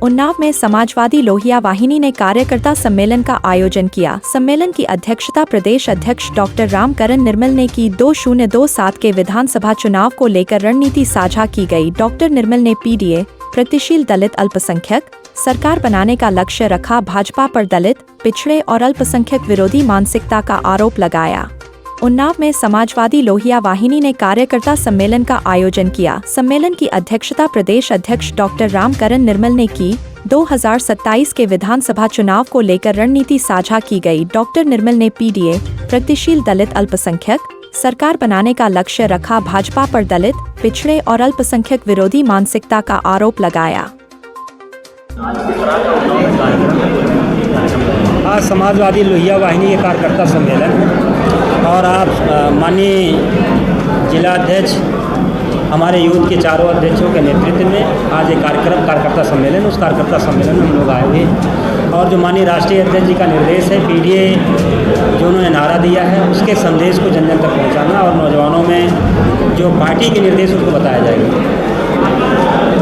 उन्नाव में समाजवादी लोहिया वाहिनी ने कार्यकर्ता सम्मेलन का आयोजन किया। सम्मेलन की अध्यक्षता प्रदेश अध्यक्ष डॉक्टर रामकरण निर्मल ने की। 2027 के विधानसभा चुनाव को लेकर रणनीति साझा की गई। डॉक्टर निर्मल ने पीडीए, प्रगतिशील दलित अल्पसंख्यक सरकार बनाने का लक्ष्य रखा। भाजपा पर दलित, पिछड़े और अल्पसंख्यक विरोधी मानसिकता का आरोप लगाया। उन्नाव में समाजवादी लोहिया वाहिनी ने कार्यकर्ता सम्मेलन का आयोजन किया। सम्मेलन की अध्यक्षता प्रदेश अध्यक्ष डॉक्टर रामकरण निर्मल ने की। 2027 के विधानसभा चुनाव को लेकर रणनीति साझा की गई। डॉक्टर निर्मल ने पीडीए, प्रगतिशील दलित अल्पसंख्यक सरकार बनाने का लक्ष्य रखा। भाजपा पर दलित, पिछड़े और अल्पसंख्यक विरोधी मानसिकता का आरोप लगाया। आज समाजवादी लोहिया वाहिनी के कार्यकर्ता सम्मेलन और आप माननीय जिलाध्यक्ष हमारे यूथ के चारों अध्यक्षों के नेतृत्व में आज एक कार्यकर्ता सम्मेलन, उस कार्यकर्ता सम्मेलन में हम लोग आए हुए और जो माननीय राष्ट्रीय अध्यक्ष जी का निर्देश है, पीडीए जो उन्होंने नारा दिया है, उसके संदेश को जन जन तक पहुँचाना और नौजवानों में जो पार्टी के निर्देश उसको बताया जाएगा।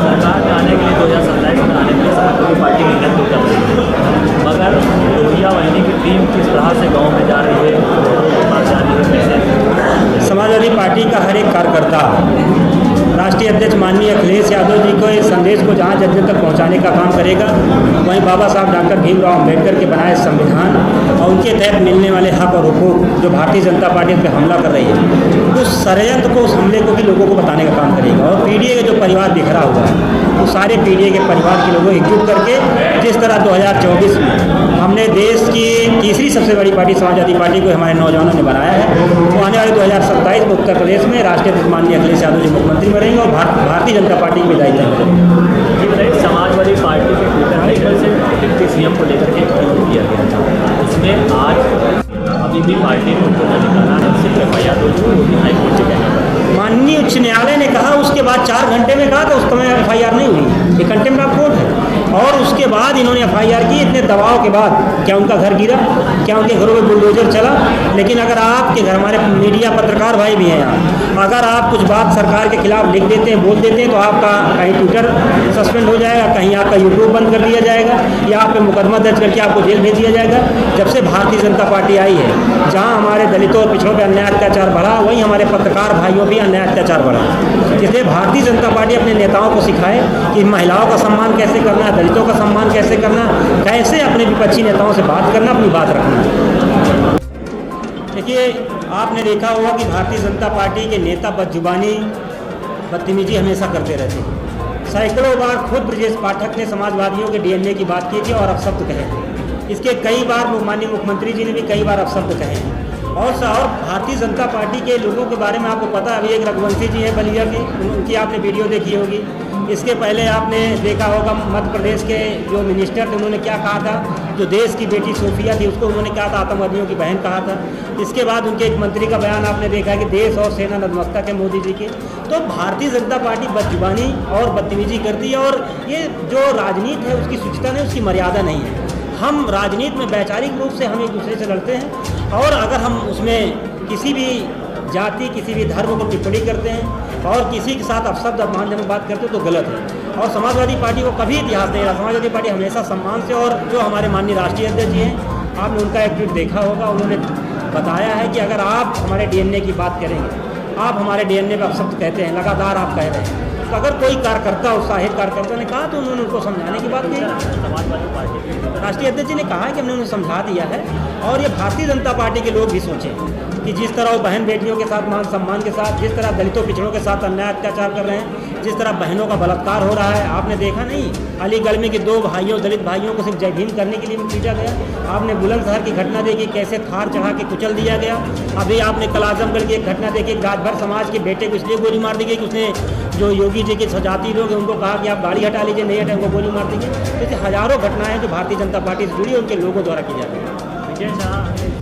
सरकार में आने के लिए 2027 में आने के लिए समाजवादी पार्टी की नेतृत्व कर रही है, मगर लोहिया वाहिनी की टीम किस तरह से गांव में जा रही है, समाजवादी पार्टी का हर एक कार्यकर्ता राष्ट्रीय अध्यक्ष माननीय अखिलेश यादव जी को इस संदेश को जहाँ जन जन तक पहुँचाने का काम करेगा। वहीं बाबा साहब डॉक्टर भीमराव अम्बेडकर के बनाए संविधान और उनके तहत मिलने वाले हक और हुकूक जो भारतीय जनता पार्टी पर हमला कर रही है, उस षड्यंत्र को, उस हमले को भी लोगों को बताने का काम करेगा। और पीडीए का जो परिवार बिखरा हुआ है, वो सारे पीडीए के परिवार के लोगों को एकजुट करके जिस तरह 2024 में हमने देश की तीसरी सबसे बड़ी पार्टी समाजवादी पार्टी को हमारे नौजवानों ने बनाया है, वो आने वाले 2027 में उत्तर प्रदेश में राष्ट्रीय अध्यक्ष माननीय अखिलेश यादव जी मुख्यमंत्री बनेंगे और भारतीय जनता पार्टी की विदाई करेंगे। समाजवादी पार्टी के ट्विटर हैंडल से डिप्टी सीएम को लेकर के ट्वीट किया गया था, उसमें आज अभी भी पार्टी को निकाला है, सिर्फ एफआईआर हाईकोर्ट से कहना पड़ा। माननीय उच्च न्यायालय ने कहा, उसके बाद 4 घंटे में कहा था उस समय एफआईआर नहीं हुई, 1 घंटे में कोर्ट है। और उसके बाद इन्होंने एफआईआर की। इतने दबाव के बाद क्या उनका घर गिरा, क्या उनके घरों में बुलडोजर चला? लेकिन अगर आपके घर, हमारे मीडिया पत्रकार भाई भी हैं यहाँ, अगर आप कुछ बात सरकार के खिलाफ लिख देते हैं, बोल देते हैं, तो आपका कहीं ट्विटर सस्पेंड हो जाएगा, कहीं आपका यूट्यूब बंद कर दिया जाएगा या आप पे मुकदमा दर्ज करके आपको जेल भेज दिया जाएगा। जब से भारतीय जनता पार्टी आई है, जहाँ हमारे दलितों और पिछड़ों पर अन्याय अत्याचार बढ़ा, वहीं हमारे पत्रकार भाइयों भी अन्याय अत्याचार बढ़ा। इसलिए भारतीय जनता पार्टी अपने नेताओं को सिखाए कि महिलाओं का सम्मान कैसे करना है, दलितों का सम्मान कैसे करना, कैसे अपने विपक्षी नेताओं से बात करना, अपनी बात रखना। देखिए, आपने देखा होगा कि भारतीय जनता पार्टी के नेता बदजुबानी, बदतमीजी हमेशा करते रहते हैं। सैकड़ों बार खुद ब्रजेश पाठक ने समाजवादियों के डीएनए की बात की थी और अपशब्द कहे। इसके कई बार माननीय मुख्यमंत्री जी ने भी कई बार अपशब्द कहे। और भारतीय जनता पार्टी के लोगों के बारे में आपको पता है, अभी एक रघुवंशी जी हैं बलिया के, उनकी आपने वीडियो देखी होगी। इसके पहले आपने देखा होगा मध्य प्रदेश के जो मिनिस्टर थे, उन्होंने क्या कहा था, जो देश की बेटी सोफिया थी उसको उन्होंने कहा था आतंकवादियों की बहन कहा था। इसके बाद उनके एक मंत्री का बयान आपने देखा कि देश और सेना नतमस्तक है मोदी जी के। तो भारतीय जनता पार्टी बदजुबानी और बदतमीजी करती है और ये जो राजनीति है उसकी शुचिता नहीं, उसकी मर्यादा नहीं है। हम राजनीति में वैचारिक रूप से हम एक दूसरे से लड़ते हैं और अगर हम उसमें किसी भी जाति, किसी भी धर्म को टिप्पणी करते हैं और किसी के साथ अपशब्द अपमानजनक बात करते हैं तो गलत है। और समाजवादी पार्टी को कभी इतिहास नहीं रहा। समाजवादी पार्टी हमेशा सम्मान से, और जो हमारे माननीय राष्ट्रीय अध्यक्ष जी हैं, आपने उनका एक ट्वीट देखा होगा, उन्होंने बताया है कि अगर आप हमारे डीएनए की बात करेंगे, आप हमारे डीएनए पर अपशब्द कहते हैं, लगातार आप कह रहे हैं, तो अगर कोई कार्यकर्ता, उत्साहित कार्यकर्ता ने कहा तो उन्होंने उनको समझाने की बात की। समाजवादी पार्टी के राष्ट्रीय अध्यक्ष जी ने कहा कि हमने उन्हें समझा दिया है और ये भारतीय जनता पार्टी के लोग भी सोचें कि जिस तरह वो बहन बेटियों के साथ मान सम्मान के साथ, जिस तरह दलितों पिछड़ों के साथ अन्याय अत्याचार कर रहे हैं, जिस तरह बहनों का बलात्कार हो रहा है। आपने देखा नहीं, अलीगढ़ में कि 2 भाइयों, दलित भाइयों को सिर्फ जय भीम करने के लिए भी पीटा गया। आपने बुलंदशहर की घटना देखी, कैसे थार चढ़ा के कुचल दिया गया। अभी आपने कल आजमगढ़ की एक घटना देखी, राजभर समाज के बेटे को इसलिए गोली मार दी गई कि उसने जो योगी जी के जाति लोग हैं उनको कहा कि आप गाड़ी हटा लीजिए, नहीं हटाए उनको गोली मार दी गई। ऐसे हजारों घटनाएं जो भारतीय जनता पार्टी से जुड़ी उनके लोगों द्वारा की जाती है।